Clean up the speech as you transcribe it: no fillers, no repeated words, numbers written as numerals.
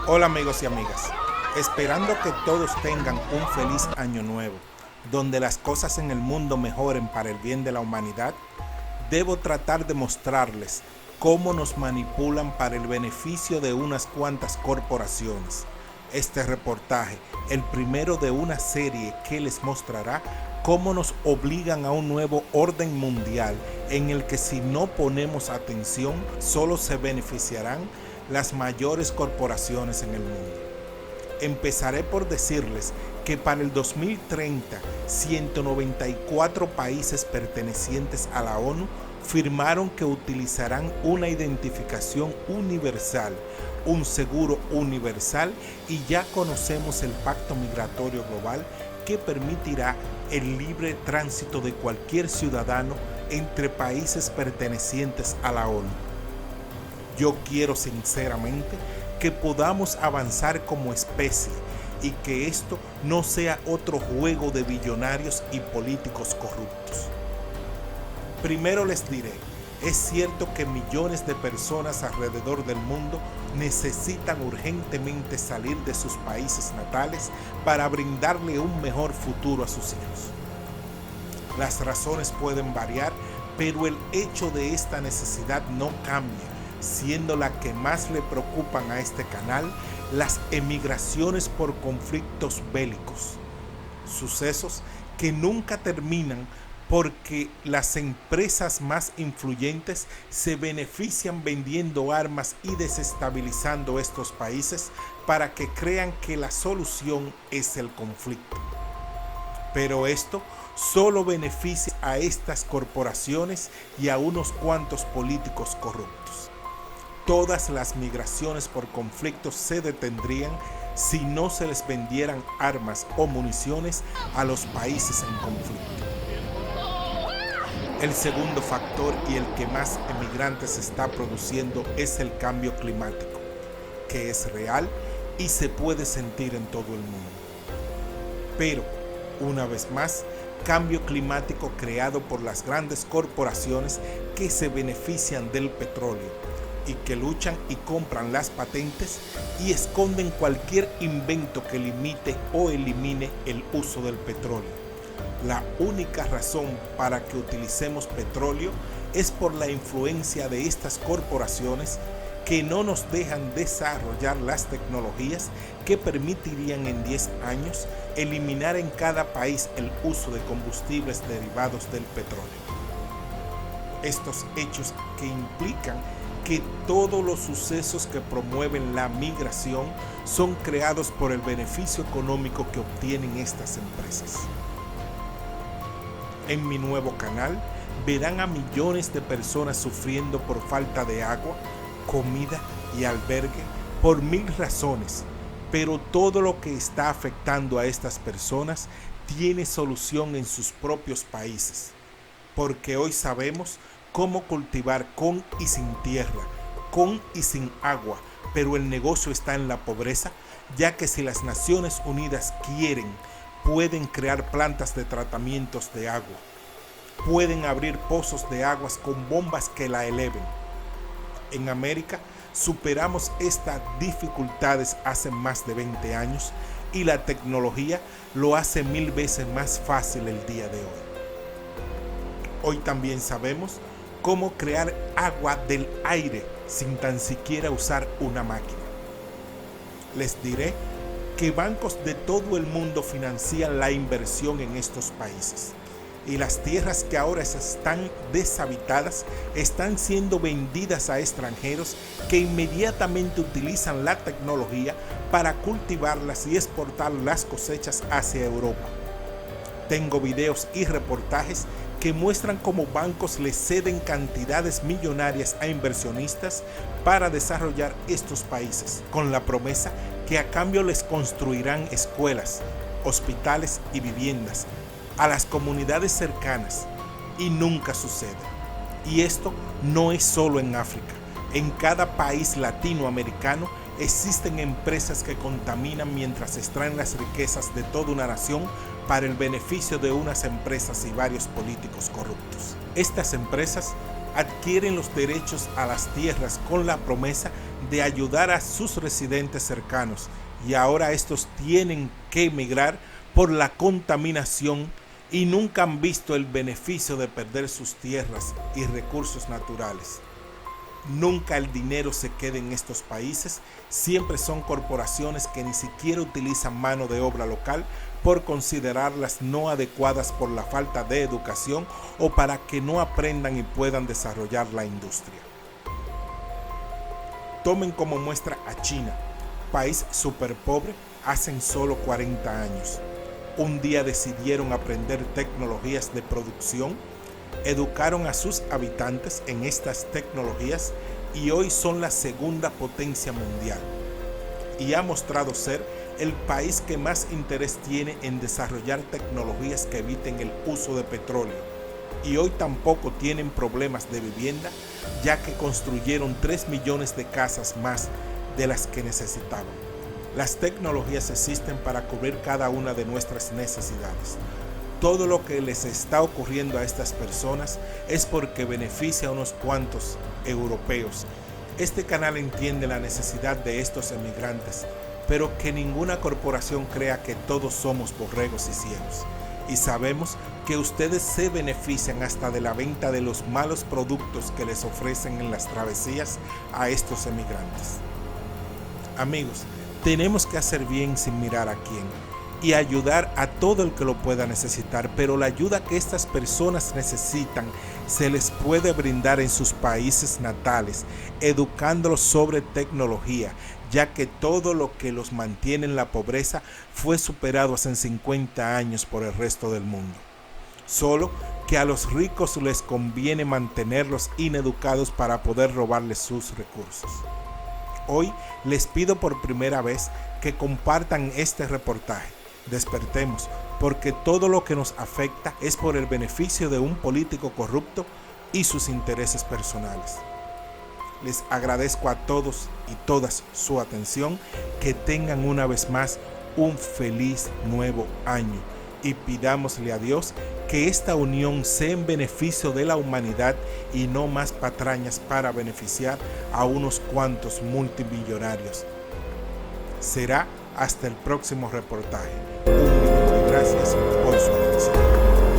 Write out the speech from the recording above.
Hola amigos y amigas, esperando que todos tengan un feliz año nuevo, donde las cosas en el mundo mejoren para el bien de la humanidad, debo tratar de mostrarles cómo nos manipulan para el beneficio de unas cuantas corporaciones. Este reportaje, el primero de una serie que les mostrará cómo nos obligan a un nuevo orden mundial en el que si no ponemos atención solo se beneficiarán las mayores corporaciones en el mundo. Empezaré por decirles que para el 2030, 194 países pertenecientes a la ONU firmaron que utilizarán una identificación universal, un seguro universal y ya conocemos el Pacto Migratorio Global que permitirá el libre tránsito de cualquier ciudadano entre países pertenecientes a la ONU. Yo quiero sinceramente que podamos avanzar como especie y que esto no sea otro juego de billonarios y políticos corruptos. Primero les diré, es cierto que millones de personas alrededor del mundo necesitan urgentemente salir de sus países natales para brindarle un mejor futuro a sus hijos. Las razones pueden variar, pero el hecho de esta necesidad no cambia, siendo la que más le preocupan a este canal las emigraciones por conflictos bélicos, sucesos que nunca terminan porque las empresas más influyentes se benefician vendiendo armas y desestabilizando estos países para que crean que la solución es el conflicto. Pero esto solo beneficia a estas corporaciones y a unos cuantos políticos corruptos. Todas las migraciones por conflictos se detendrían si no se les vendieran armas o municiones a los países en conflicto. El segundo factor y el que más emigrantes está produciendo es el cambio climático, que es real y se puede sentir en todo el mundo. Pero, una vez más, cambio climático creado por las grandes corporaciones que se benefician del petróleo y que luchan y compran las patentes y esconden cualquier invento que limite o elimine el uso del petróleo. La única razón para que utilicemos petróleo es por la influencia de estas corporaciones que no nos dejan desarrollar las tecnologías que permitirían en 10 años eliminar en cada país el uso de combustibles derivados del petróleo. Estos hechos que implican que todos los sucesos que promueven la migración son creados por el beneficio económico que obtienen estas empresas. En mi nuevo canal verán a millones de personas sufriendo por falta de agua, comida y albergue por 1000 razones, pero todo lo que está afectando a estas personas tiene solución en sus propios países, porque hoy sabemos cómo cultivar con y sin tierra, con y sin agua, pero el negocio está en la pobreza, ya que si las Naciones Unidas quieren, pueden crear plantas de tratamientos de agua, pueden abrir pozos de aguas con bombas que la eleven. En América superamos estas dificultades hace más de 20 años y la tecnología lo hace 1000 veces más fácil el día de hoy. Hoy también sabemos cómo crear agua del aire sin tan siquiera usar una máquina. Les diré que bancos de todo el mundo financian la inversión en estos países y las tierras que ahora están deshabitadas están siendo vendidas a extranjeros que inmediatamente utilizan la tecnología para cultivarlas y exportar las cosechas hacia Europa. Tengo videos y reportajes que muestran cómo bancos le ceden cantidades millonarias a inversionistas para desarrollar estos países, con la promesa que a cambio les construirán escuelas, hospitales y viviendas a las comunidades cercanas, y nunca sucede. Y esto no es solo en África. En cada país latinoamericano existen empresas que contaminan mientras extraen las riquezas de toda una nación para el beneficio de unas empresas y varios políticos corruptos. Estas empresas adquieren los derechos a las tierras con la promesa de ayudar a sus residentes cercanos y ahora estos tienen que emigrar por la contaminación y nunca han visto el beneficio de perder sus tierras y recursos naturales. Nunca el dinero se queda en estos países, siempre son corporaciones que ni siquiera utilizan mano de obra local por considerarlas no adecuadas por la falta de educación o para que no aprendan y puedan desarrollar la industria. Tomen como muestra a China, país súper pobre hace solo 40 años. Un día decidieron aprender tecnologías de producción, educaron a sus habitantes en estas tecnologías y hoy son la segunda potencia mundial. Y ha mostrado ser el país que más interés tiene en desarrollar tecnologías que eviten el uso de petróleo. Y hoy tampoco tienen problemas de vivienda, ya que construyeron 3 millones de casas más de las que necesitaban. Las tecnologías existen para cubrir cada una de nuestras necesidades. Todo lo que les está ocurriendo a estas personas es porque beneficia a unos cuantos europeos. Este canal entiende la necesidad de estos emigrantes, pero que ninguna corporación crea que todos somos borregos y ciegos. Y sabemos que ustedes se benefician hasta de la venta de los malos productos que les ofrecen en las travesías a estos emigrantes. Amigos, tenemos que hacer bien sin mirar a quién y ayudar a todo el que lo pueda necesitar, pero la ayuda que estas personas necesitan se les puede brindar en sus países natales, educándolos sobre tecnología, ya que todo lo que los mantiene en la pobreza fue superado hace 50 años por el resto del mundo. Solo que a los ricos les conviene mantenerlos ineducados para poder robarles sus recursos. Hoy les pido por primera vez que compartan este reportaje. Despertemos, porque todo lo que nos afecta es por el beneficio de un político corrupto y sus intereses personales. Les agradezco a todos y todas su atención, que tengan una vez más un feliz nuevo año y pidámosle a Dios que esta unión sea en beneficio de la humanidad y no más patrañas para beneficiar a unos cuantos multimillonarios. Será hasta el próximo reportaje. Un millón de gracias por su atención.